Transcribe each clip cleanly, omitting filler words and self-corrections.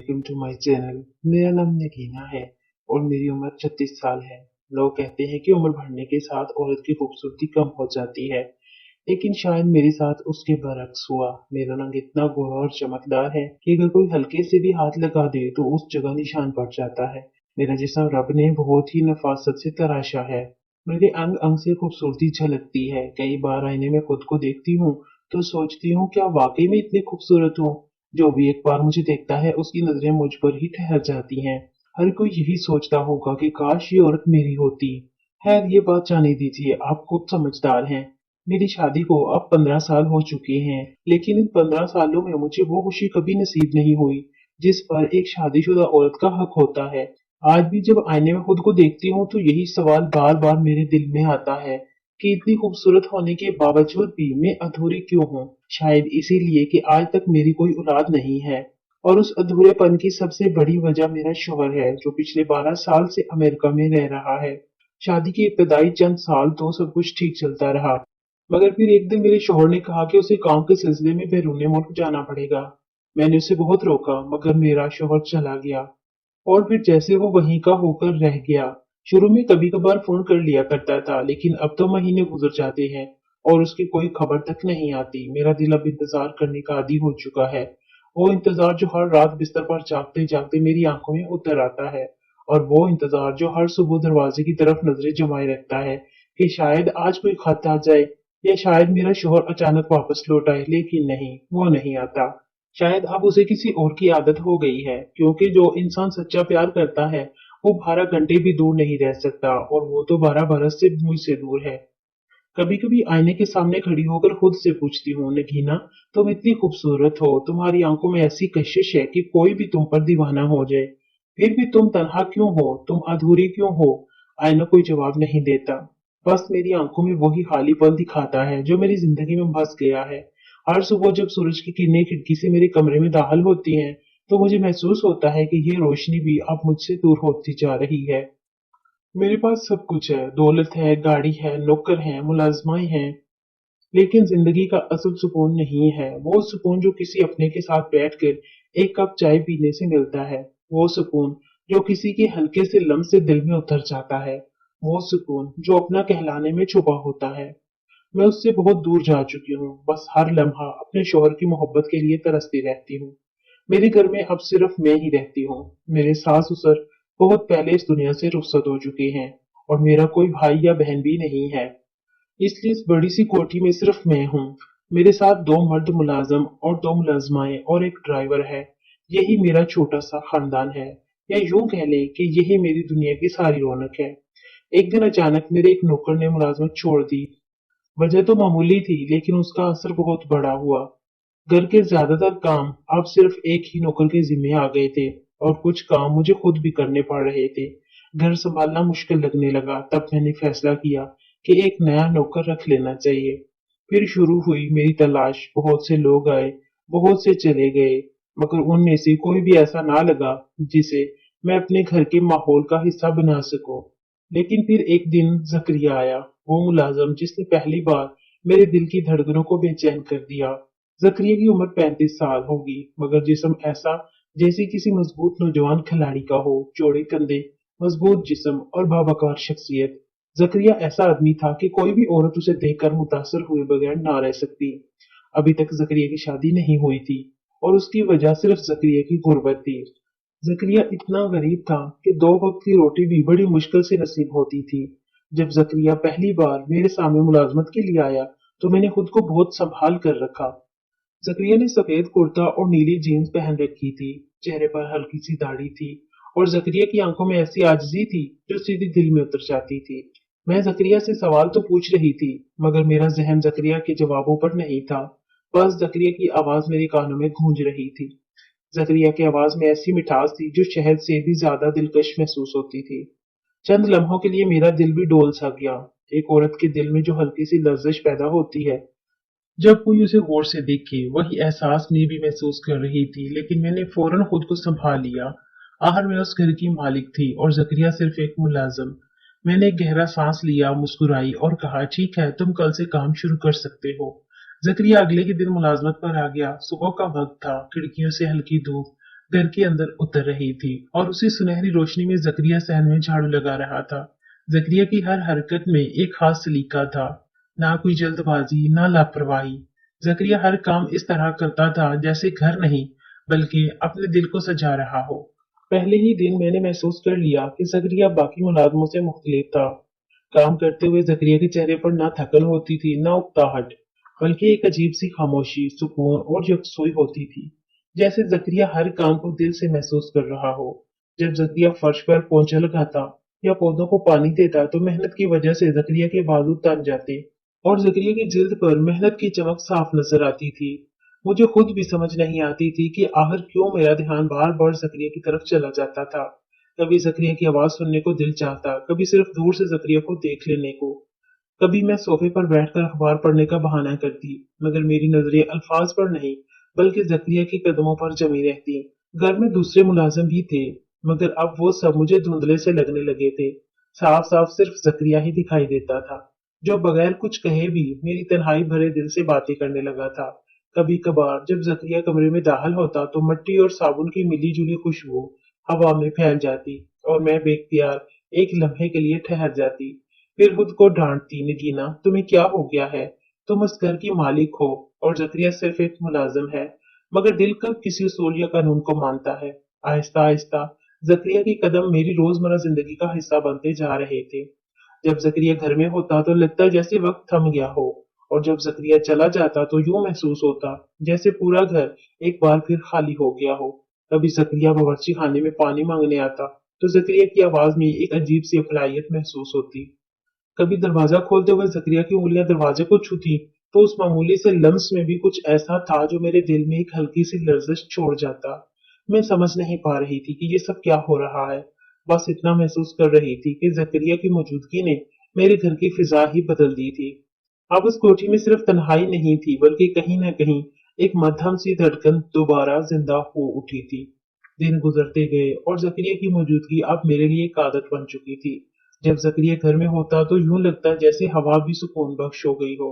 Welcome to my channel. मेरा नाम नगीना है और मेरी उम्र 36 साल है। लोग कहते हैं कि उम्र बढ़ने के साथ औरत की खूबसूरती कम हो जाती है, लेकिन शायद मेरे साथ उसके बरक्स हुआ। मेरा रंग इतना गोरा और चमकदार है कि अगर कोई हल्के से भी हाथ लगा दे तो उस जगह निशान पड़ जाता है। मेरा जिस्म रब ने बहुत ही नफासत से तराशा है। मेरे अंग अंग से खूबसूरती झलकती है। कई बार आईने में खुद को देखती हूँ तो सोचती हूँ, क्या वाकई में इतनी खूबसूरत हूँ? जो भी एक बार मुझे देखता है उसकी नजरें मुझ पर ही ठहर जाती हैं। हर कोई यही सोचता होगा कि काश ये औरत मेरी होती। खैर, ये बात जाने दीजिए, आप खुद समझदार हैं। मेरी शादी को अब 15 साल हो चुके हैं, लेकिन इन 15 सालों में मुझे वो खुशी कभी नसीब नहीं हुई जिस पर एक शादीशुदा औरत का हक होता है। आज भी जब आईने में खुद को देखती हूँ तो यही सवाल बार बार मेरे दिल में आता है कि इतनी खूबसूरत होने के बावजूद भी मैं अधूरी क्यों हूँ। शायद इसीलिए कि आज तक मेरी कोई औलाद नहीं है, और उस अधूरेपन की सबसे बड़ी वजह मेरा शौहर है जो पिछले 12 साल से अमेरिका में रह रहा है। शादी के इब्तदाई चंद साल तो सब कुछ ठीक चलता रहा, मगर फिर एक दिन मेरे शौहर ने कहा कि उसे काम के सिलसिले में बैरून मुल्क जाना पड़ेगा। मैंने उसे बहुत रोका, मगर मेरा शौहर चला गया और फिर जैसे वो वहीं का होकर रह गया। शुरू में कभी कभार फोन कर लिया करता था, लेकिन अब तो महीने गुजर जाते हैं और उसकी कोई खबर तक नहीं आती। मेरा दिल अब इंतजार करने का आदी हो चुका है। वो इंतजार जो हर रात बिस्तर पर जागते जागते मेरी आंखों में उतर आता है, और वो इंतजार जो हर सुबह दरवाजे की तरफ नजरें जमाए रखता है कि शायद आज कोई खत आ जाए या शायद मेरा शोहर अचानक वापस लौट आए। लेकिन नहीं, वो नहीं आता। शायद अब उसे किसी और की आदत हो गई है, क्योंकि जो इंसान सच्चा प्यार करता है वो 12 घंटे भी दूर नहीं रह सकता, और वो तो 12 बरस से मुझसे दूर है। कभी कभी आईने के सामने खड़ी होकर खुद से पूछती हूँ, नगीना, तुम इतनी खूबसूरत हो, तुम्हारी आंखों में ऐसी कशिश है कि कोई भी तुम पर दीवाना हो जाए, फिर भी तुम तन्हा क्यों हो, तुम अधूरी क्यों हो? आईना कोई जवाब नहीं देता, बस मेरी आंखों में वही खालीपन दिखाता है जो मेरी जिंदगी में बस गया है। हर सुबह जब सूरज की किरणें खिड़की से मेरे कमरे में दाखिल होती हैं तो मुझे महसूस होता है कि ये रोशनी भी अब मुझसे दूर होती जा रही है। मेरे पास सब कुछ है, दौलत है, गाड़ी है, नौकर है, मुलाजमाएं हैं, लेकिन जिंदगी का असल सुकून नहीं है। वो सुकून जो किसी अपने के साथ बैठकर एक कप चाय पीने से मिलता है, वो सुकून जो किसी के हल्के से लम्स से दिल में उतर जाता है, वो सुकून जो अपना कहलाने में छुपा होता है। मैं उससे बहुत दूर जा चुकी हूँ। बस हर लम्हा अपने शोहर की मोहब्बत के लिए तरसती रहती हूँ। मेरे घर में अब सिर्फ मैं ही रहती हूँ। मेरे सास ससुर बहुत पहले इस दुनिया से रुखसत हो चुके हैं, और मेरा कोई भाई या बहन भी नहीं है। इसलिए इस बड़ी सी कोठी में सिर्फ मैं हूँ। मेरे साथ दो मर्द मुलाजम और दो मुलाजमाएं और एक ड्राइवर है। यही मेरा छोटा सा खानदान है, या यूं कह ले कि यही मेरी दुनिया की सारी रौनक है। एक दिन अचानक मेरे एक नौकर ने मुलाजमत छोड़ दी। वजह तो मामूली थी, लेकिन उसका असर बहुत बड़ा हुआ। घर के ज्यादातर काम अब सिर्फ एक ही नौकर के जिम्मे आ गए थे, और कुछ काम मुझे खुद भी करने पड़ रहे थे। घर संभालना मुश्किल लगने लगा। तब मैंने फैसला किया कि एक नया नौकर रख लेना चाहिए। फिर शुरू हुई मेरी तलाश। बहुत से लोग आए, बहुत से चले गए, मगर उनमें से कोई भी ऐसा ना लगा जिसे मैं अपने घर के माहौल का हिस्सा बना सकूं। लेकिन फिर एक दिन जकरिया आया, वो मुलाजम जिसने पहली बार मेरे दिल की धड़कनों को बेचैन कर दिया। जकरिया की उम्र 35 साल होगी, मगर जिस्म ऐसा जैसे किसी मजबूत नौजवान खिलाड़ी का हो। चौड़े कंधे, मजबूत जिस्म और बावकार शख्सियत। जकरिया ऐसा आदमी था कि कोई भी औरत उसे देखकर मुतासर हुए बगैर ना रह सकती। अभी तक जकरिया की शादी नहीं हुई थी, और उसकी वजह सिर्फ जकरिया की गुर्बत थी। जकरिया इतना गरीब था कि दो वक्त की रोटी भी बड़ी मुश्किल से नसीब होती थी। जब जकरिया पहली बार मेरे सामने मुलाजमत के लिए आया तो मैंने खुद को बहुत संभाल कर रखा। जकरिया ने सफेद कुर्ता और नीली जीन्स पहन रखी थी। चेहरे पर हल्की सी दाढ़ी थी, और जकरिया की आंखों में ऐसी आजिज़ी थी जो सीधी दिल में उतर जाती थी। मैं जकरिया से सवाल तो पूछ रही थी, मगर मेरा जहन जकरिया के जवाबों पर नहीं था। बस जकरिया की आवाज मेरे कानों में गूंज रही थी। जकरिया की आवाज में ऐसी मिठास थी जो शहद से भी ज्यादा दिलकश महसूस होती थी। चंद लम्हों के लिए मेरा दिल भी डोल सा गया। एक औरत के दिल में जो हल्की सी लर्जिश पैदा होती है जब कोई उसे गौर से देखे, वही एहसास मैं भी महसूस कर रही थी। लेकिन मैंने फौरन खुद को संभाल लिया। आखिर मैं उस घर की मालिक थी और जकरिया सिर्फ एक मुलाजिम। मैंने एक गहरा सांस लिया, मुस्कुराई और कहा, ठीक है, तुम कल से काम शुरू कर सकते हो। जकरिया अगले ही दिन मुलाजमत पर आ गया। सुबह का वक्त था, खिड़कियों से हल्की धूप घर के अंदर उतर रही थी और उसी सुनहरी रोशनी में जकरिया सहन में झाड़ू लगा रहा था। जकरिया की हर हरकत में एक खास सलीका था, ना कोई जल्दबाजी, ना लापरवाही। जकरिया हर काम इस तरह करता था जैसे घर नहीं, बल्कि अपने दिल को सजा रहा हो। पहले ही दिन मैंने महसूस कर लिया कि जकरिया बाकी मुलाजमों से मुख्तलिफ था। काम करते हुए जकरिया के चेहरे पर ना थकन होती थी, ना उकताहट, बल्कि एक अजीब सी खामोशी, सुकून और यकसुई होती थी, जैसे जकरिया हर काम को दिल से महसूस कर रहा हो। जब जकरिया फर्श पर पोंछा लगाता या पौधों को पानी देता तो मेहनत की वजह से जकरिया के बाजू तन जाते और जकरिया की जिल्द पर मेहनत की चमक साफ नजर आती थी। मुझे खुद भी समझ नहीं आती थी कि आखिर क्यों मेरा ध्यान बार बार जकरिया की तरफ चला जाता था। कभी जकरिया की आवाज सुनने को दिल चाहता, कभी सिर्फ दूर से जकरिया को देख लेने को। कभी मैं सोफे पर बैठकर अखबार पढ़ने का बहाना करती, मगर मेरी नजरें अल्फाज पर नहीं, बल्कि जकरिया के कदमों पर जमी रहती। घर में दूसरे मुलाजिम भी थे, मगर अब वो सब मुझे धुंधले से लगने लगे थे। साफ साफ सिर्फ जकरिया ही दिखाई देता था, जो बगैर कुछ कहे भी मेरी तन्हाई भरे दिल से बातें करने लगा था। कभी कभार जब जकरिया कमरे में दाखिल होता तो मिट्टी और साबुन की मिली जुली खुशबू हवा में फैल जाती और मैं बेख्तियार एक लम्हे के लिए ठहर जाती। फिर खुद को डांटती, नगीना तुम्हें क्या हो गया है? तुम इस घर की मालिक हो और जकरिया सिर्फ एक मुलाजिम है, मगर दिल कब किसी उसूल या कानून को मानता है? आहिस्ता आहिस्ता जकरिया के कदम मेरी रोजमर्रा जिंदगी का हिस्सा बनते जा रहे थे। जब जकरिया घर में होता तो लगता जैसे वक्त थम गया हो, और जब जकरिया चला जाता तो यूं महसूस होता जैसे पूरा घर एक बार फिर खाली हो गया हो। कभी जकरिया बावर्ची खाने में पानी मांगने आता तो जकरिया की आवाज में एक अजीब सी अफलायत महसूस होती। कभी दरवाजा खोलते हुए जकरिया की उंगलियां दरवाजे को छूती तो उस मामूली से लम्स में भी कुछ ऐसा था जो मेरे दिल में एक हल्की सी लर्जिश छोड़ जाता। मैं समझ नहीं पा रही थी कि ये सब क्या हो रहा है, बस इतना महसूस कर रही थी कि जकरिया की मौजूदगी ने मेरे घर की फिजा ही बदल दी थी। अब उस कोठी में सिर्फ तन्हाई नहीं थी, बल्कि कहीं न कहीं एक मध्यम सी धड़कन दोबारा जिंदा हो उठी थी। दिन गुजरते गए और जकरिया की मौजूदगी अब मेरे लिए एक आदत बन चुकी थी। जब जकरिया घर में होता तो यूं लगता जैसे हवा भी सुकून बख्श हो गई हो।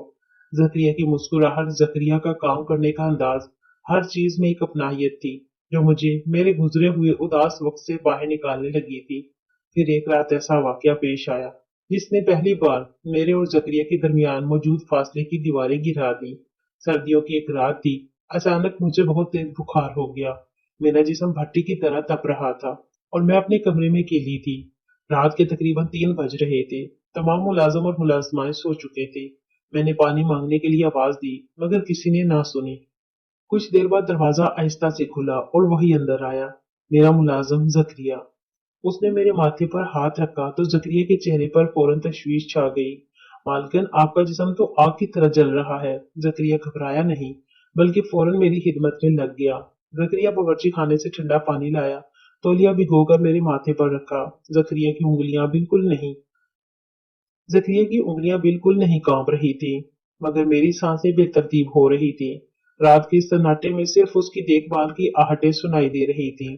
जकरिया की मुस्कुराहट, जकरिया का काम करने का अंदाज, हर चीज में एक अपनाहियत थी जो मुझे मेरे गुजरे हुए उदास वक्त से बाहर निकालने लगी थी। फिर एक रात ऐसा वाकया पेश आया जिसने पहली बार मेरे और जकरिया के दरमियान मौजूद फासले की दीवारें गिरा दी। सर्दियों की एक रात थी। अचानक मुझे बहुत तेज बुखार हो गया। मेरा जिस्म भट्टी की तरह तप रहा था और मैं अपने कमरे में अकेली थी। रात के तकरीबन 3 बज रहे थे। तमाम मुलाजिम और मुलाजमाएं सो चुके थे। मैंने पानी मांगने के लिए आवाज दी, मगर किसी ने ना सुनी। कुछ देर बाद दरवाजा आहिस्ता से खुला और वही अंदर आया, मेरा मुलाजिम जकरिया। उसने मेरे माथे पर हाथ रखा तो जकरिया के चेहरे पर फौरन तशवीश छा गई। मालकिन, आपका जिस्म तो आग की तरह जल रहा है। जकरिया घबराया नहीं, बल्कि फौरन मेरी खिदमत में लग गया। जकरिया बावर्ची खाने से ठंडा पानी लाया, तौलिया भिगोकर मेरे माथे पर रखा। जकरिया की उंगलियां बिल्कुल नहीं कांप रही थी, मगर मेरी सांसें बेतरतीब हो रही थी। रात के सन्नाटे में सिर्फ उसकी देखभाल की आहटें सुनाई दे रही थी।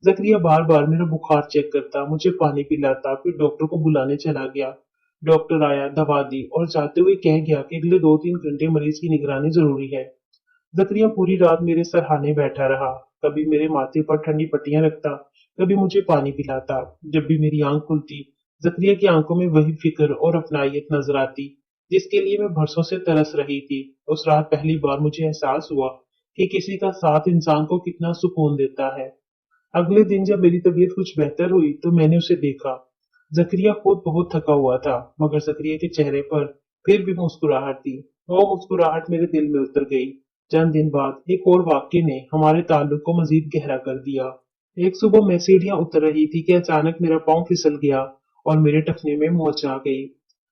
जकरिया बार बार मेरा बुखार चेक करता, मुझे पानी पिलाता, फिर डॉक्टर को बुलाने चला गया। डॉक्टर आया, दवा दी और जाते हुए कह गया कि अगले 2-3 घंटे मरीज की निगरानी जरूरी है। जकरिया पूरी रात मेरे सरहाने बैठा रहा, कभी मेरे माथे पर ठंडी पट्टियां रखता, कभी मुझे पानी पिलाता। जब भी मेरी आंख खुलती, जकरिया की आंखों में वही फिक्र और अपनाहियत नजर आती जिसके लिए मैं बरसों से तरस रही थी। उस रात पहली बार मुझे एहसास हुआ कि किसी का साथ इंसान को कितना सुकून देता है। अगले दिन जब मेरी तबीयत कुछ बेहतर हुई तो मैंने उसे देखा। जकरिया खुद बहुत थका हुआ था, मगर जकरिया के चेहरे पर फिर भी मुस्कुराहट थी। वो मुस्कुराहट मेरे दिल में उतर गई। चंद दिन बाद एक और वाक्य ने हमारे ताल्लुक को मजीद गहरा कर दिया। एक सुबह मैं सीढ़ियां उतर रही थी कि अचानक मेरा पांव फिसल गया और मेरे टखने में मोच आ गई।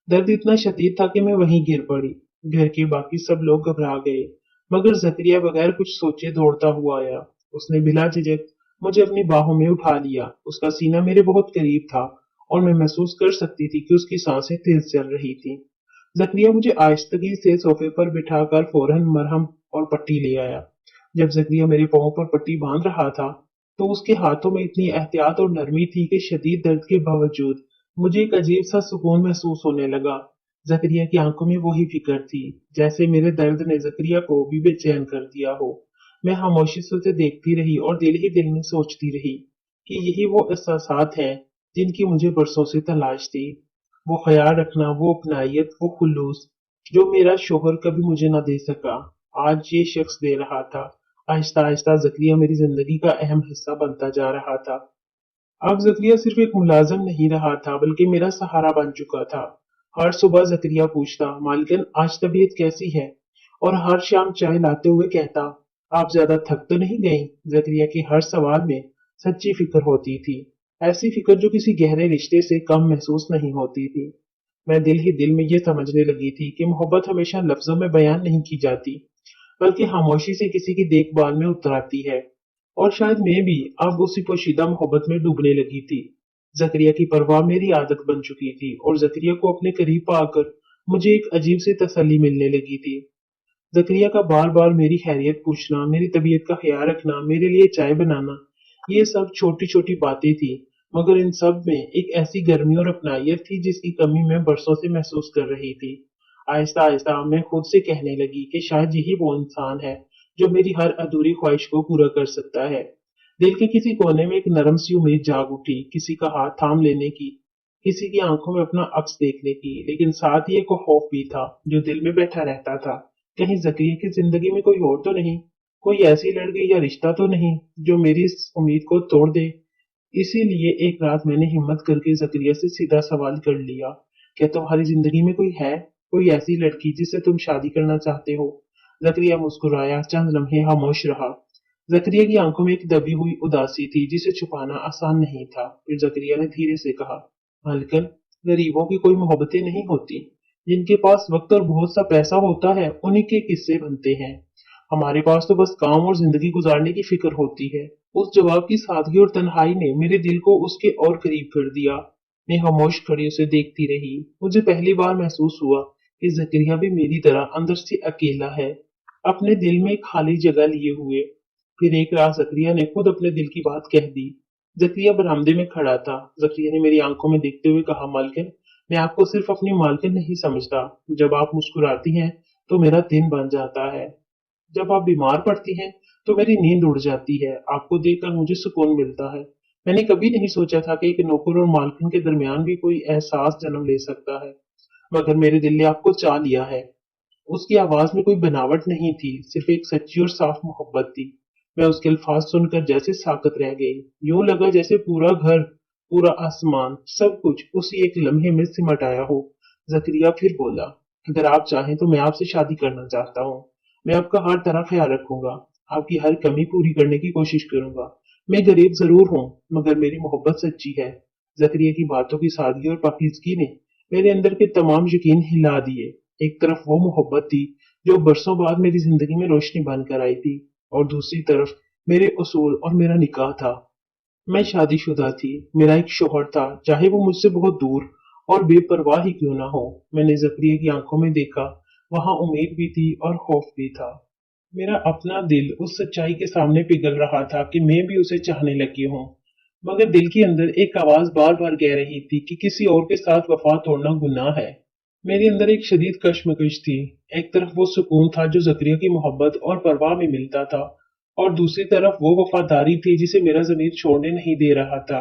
दर्द इतना शदीद था कि मैं वहीं गिर पड़ी। घर के बाकी सब लोग घबरा गए, मगर जकरिया बगैर कुछ सोचे दौड़ता हुआ आया। उसने बिला झिझक मुझे अपनी बाहों में उठा लिया। उसका सीना मेरे बहुत करीब था और मैं महसूस कर सकती थी कि उसकी सांसें तेज चल रही थी। जकरिया मुझे आहिस्तगी से सोफे पर बिठाकर फौरन मरहम और पट्टी ले आया। जब जकरिया मेरे पांव पर पट्टी बांध रहा था तो उसके हाथों में इतनी एहतियात और नरमी थी कि शदीद दर्द के बावजूद मुझे एक अजीब सा सुकून महसूस होने लगा। जकरिया की आंखों में वही फिक्र थी, जैसे मेरे दर्द ने जकरिया को भी बेचैन कर दिया हो। मैं खामोशी से उसे देखती रही और दिल ही दिल में सोचती रही कि यही वो एहसासात हैं जिनकी मुझे बरसों से तलाश थी। वो ख्याल रखना, वो अपनायत, वो खुलूस जो मेरा शोहर कभी मुझे ना दे सका, आज ये शख्स दे रहा था। आहिस्ता आहिस्ता ज़करिया मेरी जिंदगी का अहम हिस्सा बनता जा रहा था। अब ज़करिया सिर्फ एक मुलाजिम नहीं रहा था बल्कि मेरा सहारा बन चुका था। हर सुबह ज़करिया पूछता, मालकिन आज तबीयत कैसी है? और हर शाम चाय लाते हुए कहता, आप ज्यादा थक तो नहीं गई? ज़करिया के हर सवाल में सच्ची फिक्र होती थी, ऐसी फिक्र जो किसी गहरे रिश्ते से कम महसूस नहीं होती थी। मैं दिल ही दिल में ये समझने लगी थी कि मोहब्बत हमेशा लफ्जों में बयान नहीं की जाती, बल्कि खामोशी से किसी की देखभाल में उतर आती है। और शायद मैं भी अब उसी पोशीदा मोहब्बत में डूबने लगी थी। ज़करिया की परवाह मेरी आदत बन चुकी थी और ज़करिया को अपने करीब पाकर मुझे एक अजीब सी तसल्ली मिलने लगी थी। ज़करिया का बार बार मेरी खैरियत पूछना, मेरी तबीयत का ख्याल रखना, मेरे लिए चाय बनाना, ये सब छोटी छोटी बातें थी, मगर इन सब में एक ऐसी गर्मी और अपनायत थी जिसकी कमी मैं बरसों से महसूस कर रही थी। आहिस्ता आहिस्ता मैं खुद से कहने लगी कि शायद यही वो इंसान है जो मेरी हर अधूरी ख्वाहिश को पूरा कर सकता है। दिल के किसी कोने में एक नरम सी उम्मीद जाग उठी, किसी का हाथ थाम लेने की, किसी की आंखों में अपना अक्स देखने की, लेकिन साथ ही एक खौफ भी था जो दिल में बैठा रहता था। कहीं ज़किया की जिंदगी में कोई और तो नहीं, कोई ऐसी लड़की या रिश्ता तो नहीं जो मेरी इस उम्मीद को तोड़ दे। इसीलिए एक रात मैंने हिम्मत करके ज़करिया से सीधा सवाल कर लिया, क्या तुम्हारी जिंदगी में कोई है, कोई ऐसी लड़की जिससे तुम शादी करना चाहते हो? ज़करिया मुस्कुराया, चंद लम्हे खामोश रहा। ज़करिया की आंखों में एक दबी हुई उदासी थी जिसे छुपाना आसान नहीं था। फिर ज़करिया ने धीरे से कहा, मालकन, गरीबों की कोई मोहब्बतें नहीं होती। जिनके पास वक्त और बहुत सा पैसा होता है उन्हीं के किस्से बनते हैं। हमारे पास तो बस काम और जिंदगी गुजारने की फिक्र होती है। उस जवाब की सादगी और तन्हाई ने मेरे दिल को उसके और करीब कर दिया। मैं खामोश खड़ी उसे देखती रही। मुझे पहली बार महसूस हुआ कि ज़करिया भी मेरी तरह अंदर से अकेला है, अपने दिल में खाली जगह लिए हुए। फिर एक रात ज़करिया ने खुद अपने दिल की बात कह दी। ज़करिया बरामदे में खड़ा था। ज़करिया ने मेरी आंखों में देखते हुए कहा, मालकिन, मैं आपको सिर्फ अपनी मालकिन नहीं समझता। जब आप मुस्कुराती हैं तो मेरा दिन बन जाता है। जब आप बीमार पड़ती हैं तो मेरी नींद उड़ जाती है। आपको देखकर मुझे सुकून मिलता है। मैंने कभी नहीं सोचा था कि एक नौकर और मालकिन के दरमियान भी कोई एहसास जन्म ले सकता है, मगर मेरे दिल ने आपको चाह लिया है। उसकी आवाज में कोई बनावट नहीं थी, सिर्फ एक सच्ची और साफ मोहब्बत थी। मैं उसके अल्फाज सुनकर जैसे साकत रह गई। यूं लगा जैसे पूरा घर, पूरा आसमान, सब कुछ उसी एक लम्हे में सिमट आया हो। ज़करिया फिर बोला, अगर आप चाहें तो मैं आपसे शादी करना चाहता हूँ। मैं आपका हर तरह ख्याल रखूंगा, आपकी हर कमी पूरी करने की कोशिश करूंगा। मैं गरीब जरूर हूँ, मगर मेरी मोहब्बत सच्ची है। ज़करिया की बातों की सादगी और पाकीज़गी ने मेरे अंदर के तमाम यकीन हिला दिए। एक तरफ वो मोहब्बत थी जो बरसों बाद मेरी जिंदगी में रोशनी बनकर आई थी, और दूसरी तरफ मेरे उसूल और मेरा निकाह था। मैं शादीशुदा थी, मेरा एक शौहर था, चाहे वो मुझसे बहुत दूर और बेपरवाह ही क्यों ना हो। मैंने ज़करिया की आंखों में देखा, वहां उम्मीद भी थी और खौफ भी था। मेरा अपना दिल उस सच्चाई के सामने पिघल रहा था कि मैं भी उसे चाहने लगी हूँ, मगर दिल के अंदर एक आवाज बार बार कह रही थी कि किसी और के साथ वफा तोड़ना गुनाह है। मेरे अंदर एक शदीद कश्मकश थी। एक तरफ वो सुकून था जो ज़करिया की मोहब्बत और परवाह में मिलता था, और दूसरी तरफ वो वफादारी थी जिसे मेरा ज़मीर छोड़ने नहीं दे रहा था।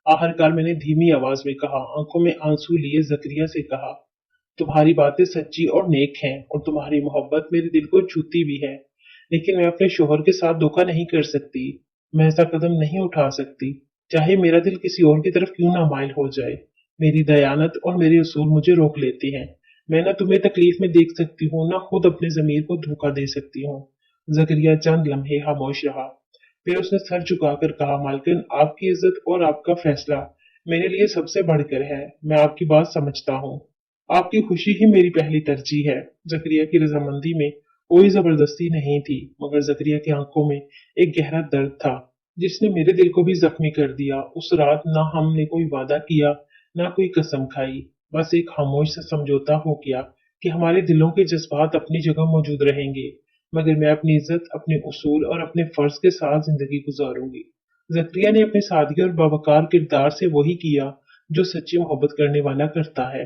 आखिरकार मैंने धीमी आवाज में कहा, आंखों में आंसू लिए ज़करिया से कहा, तुम्हारी बातें सच्ची और नेक हैं और तुम्हारी मोहब्बत मेरे दिल को छूती भी है, लेकिन मैं अपने शोहर के साथ धोखा नहीं कर सकती। मैं ऐसा कदम नहीं उठा सकती, चाहे मेरा दिल किसी और की तरफ क्यों ना माइल हो जाए। मेरी दयानत और मेरे उसूल मुझे रोक लेते हैं। मैं ना तुम्हें तकलीफ में देख सकती हूँ, ना खुद अपने जमीर को धोखा दे सकती हूँ। जकरिया चंद लम्हे खामोश रहा, फिर उसने सर झुकाकर कहा, मालकिन, आपकी इज्जत और आपका फैसला मेरे लिए सबसे बढ़कर है। मैं आपकी बात समझता हूँ, आपकी खुशी ही मेरी पहली तरजीह है। जकरिया की रजामंदी में कोई जबरदस्ती नहीं थी, मगर जकरिया की आंखों में एक गहरा दर्द था जिसने मेरे दिल को भी जख्मी कर दिया। उस रात ना हमने कोई वादा किया, ना कोई कसम खाई, बस एक खामोश सा समझौता हो गया कि हमारे दिलों के जज्बात अपनी जगह मौजूद रहेंगे, मगर मैं अपनी इज्जत, अपने उसूल और अपने फर्ज के साथ जिंदगी गुजारूंगी। जकरिया ने अपने सादगी और बावकार किरदार से वही किया जो सच्ची मोहब्बत करने वाला करता है।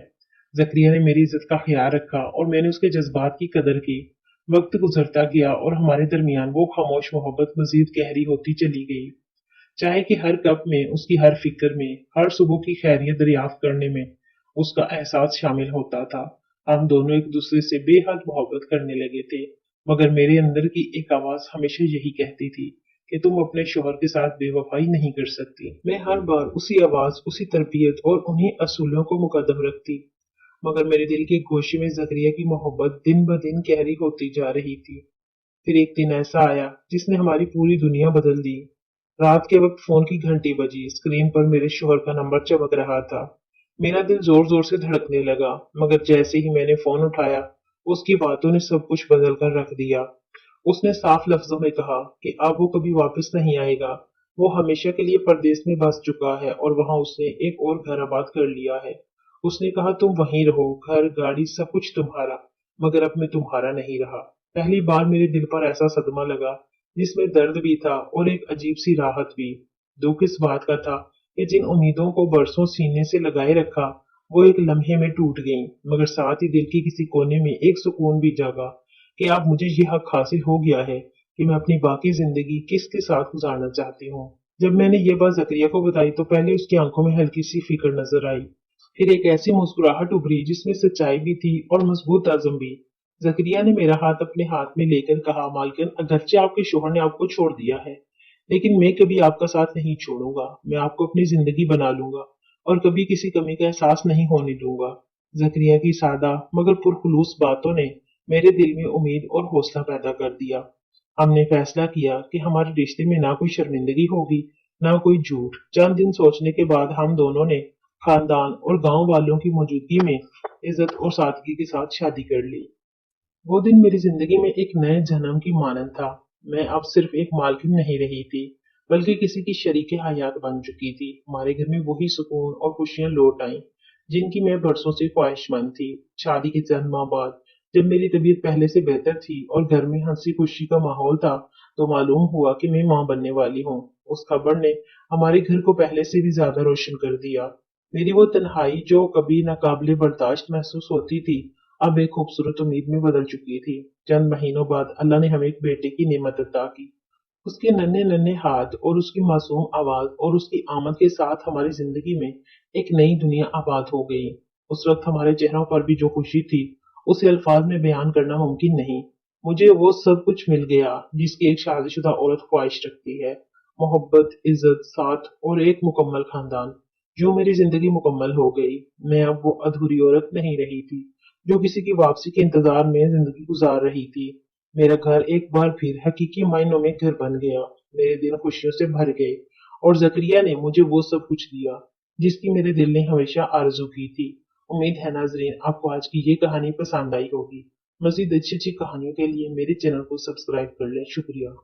जकरिया ने मेरी इज्जत का ख्याल रखा और मैंने उसके जज्बात की कदर की। वक्त गुजरता गया और हमारे दरमियान वो खामोश मोहब्बत मजीद गहरी होती चली गई। चाय के हर कप में, उसकी हर फिक्र में, हर सुबह की खैरियत दरियाफ्त करने में उसका एहसास शामिल होता था। हम दोनों एक दूसरे से बेहद मोहब्बत करने लगे थे, मगर मेरे अंदर की एक आवाज हमेशा यही कहती थी कि तुम अपने शोहर के साथ बेवफाई नहीं कर सकती। मैं हर बार उसी आवाज, उसी तरबियत और उन्हीं असूलों को मुकद्दम रखती, मगर मेरे दिल के गोशे में जकरिया की मोहब्बत दिन ब दिन गहरी होती जा रही थी। फिर एक दिन ऐसा आया जिसने हमारी पूरी दुनिया बदल दी। रात के वक्त फोन की घंटी बजी, स्क्रीन पर मेरे शोहर का नंबर चमक रहा था। मेरा दिल जोर जोर से धड़कने लगा, मगर जैसे ही मैंने फोन उठाया, उसकी बातों ने सब कुछ बदल कर रख दिया। उसने साफ लफ्जों में कहा कि अब वो कभी वापस नहीं आएगा। वो हमेशा के लिए परदेश में बस चुका है और वहां उसने एक और घर आबाद कर लिया है। उसने कहा तुम वहीं रहो, घर, गाड़ी, सब कुछ तुम्हारा, मगर अब मैं तुम्हारा नहीं रहा। पहली बार मेरे दिल पर ऐसा सदमा लगा जिसमें दर्द भी था और एक अजीब सी राहत भी। दुख इस बात का था कि जिन उम्मीदों को बरसों सीने से लगाए रखा, वो एक लम्हे में टूट गईं, मगर साथ ही दिल के किसी कोने में एक सुकून भी जागा कि अब मुझे ये हक हासिल हो गया है कि मैं अपनी बाकी जिंदगी किसके साथ गुजारना चाहती हूँ। जब मैंने ये बात जकरिया को बताई तो पहले उसकी आंखों में हल्की सी फिक्र नजर आई, फिर एक ऐसी मुस्कुराहट उभरी जिसमें सच्चाई भी थी और मजबूत आज़म भी। जकरिया ने मेरा हाथ अपने हाथ में लेकर कहा, मालकिन, अगरचे आपके शोहर ने आपको छोड़ दिया है, लेकिन मैं कभी आपका साथ नहीं छोड़ूंगा। मैं आपको अपनी जिंदगी बना लूंगा और कभी किसी कमी का एहसास नहीं होने दूंगा। जकरिया की सादा मगर पुरखुलूस बातों ने मेरे दिल में उम्मीद और हौसला पैदा कर दिया। हमने फैसला किया कि हमारे रिश्ते में ना कोई शर्मिंदगी होगी, ना कोई झूठ। चंद दिन सोचने के बाद हम दोनों ने खानदान और गांव वालों की मौजूदगी में इज्जत और सादगी के साथ शादी कर ली। वो दिन मेरी जिंदगी में एक नए जन्म की मानंद था। मैं अब सिर्फ एक मालकिन नहीं रही थी, बल्कि किसी की शरीके हयात बन चुकी थी। हमारे घर में वही सुकून और खुशियां लौट आईं जिनकी मैं बरसों से ख्वाहिशमंद थी। शादी के चंद माह बाद जब मेरी तबीयत पहले से बेहतर थी और घर में हंसी खुशी का माहौल था, तो मालूम हुआ कि मैं मां बनने वाली हूँ। उस खबर ने हमारे घर को पहले से भी ज्यादा रोशन कर दिया। मेरी वो तन्हाई जो कभी नाकाबिले बर्दाश्त महसूस होती थी, अब एक खूबसूरत उम्मीद में बदल चुकी थी। चंद महीनों बाद अल्लाह ने हमें एक बेटे की नेमत अता की। उसके नन्हे नन्हे हाथ और उसकी मासूम आवाज और उसकी आमद के साथ हमारी जिंदगी में एक नई दुनिया आबाद हो गई। उस वक्त हमारे चेहरों पर भी जो खुशी थी, उसे अल्फाज में बयान करना मुमकिन नहीं। मुझे वो सब कुछ मिल गया जिसकी एक शादीशुदा औरत ख्वाहिश रखती है, मोहब्बत, इज्जत, साथ और एक मुकम्मल खानदान। जो मेरी जिंदगी मुकम्मल हो गई। मैं अब वो अधूरी औरत नहीं रही थी जो किसी की वापसी के इंतजार में जिंदगी गुजार रही थी। मेरा घर एक बार फिर हकीकी मायनों में घर बन गया। मेरे दिन खुशियों से भर गए और जकरिया ने मुझे वो सब कुछ दिया जिसकी मेरे दिल ने हमेशा आरजू की थी। उम्मीद है नाजरीन आपको आज की ये कहानी पसंद आई होगी। मजीद अच्छी अच्छी कहानियों के लिए मेरे चैनल को सब्सक्राइब कर लें। शुक्रिया।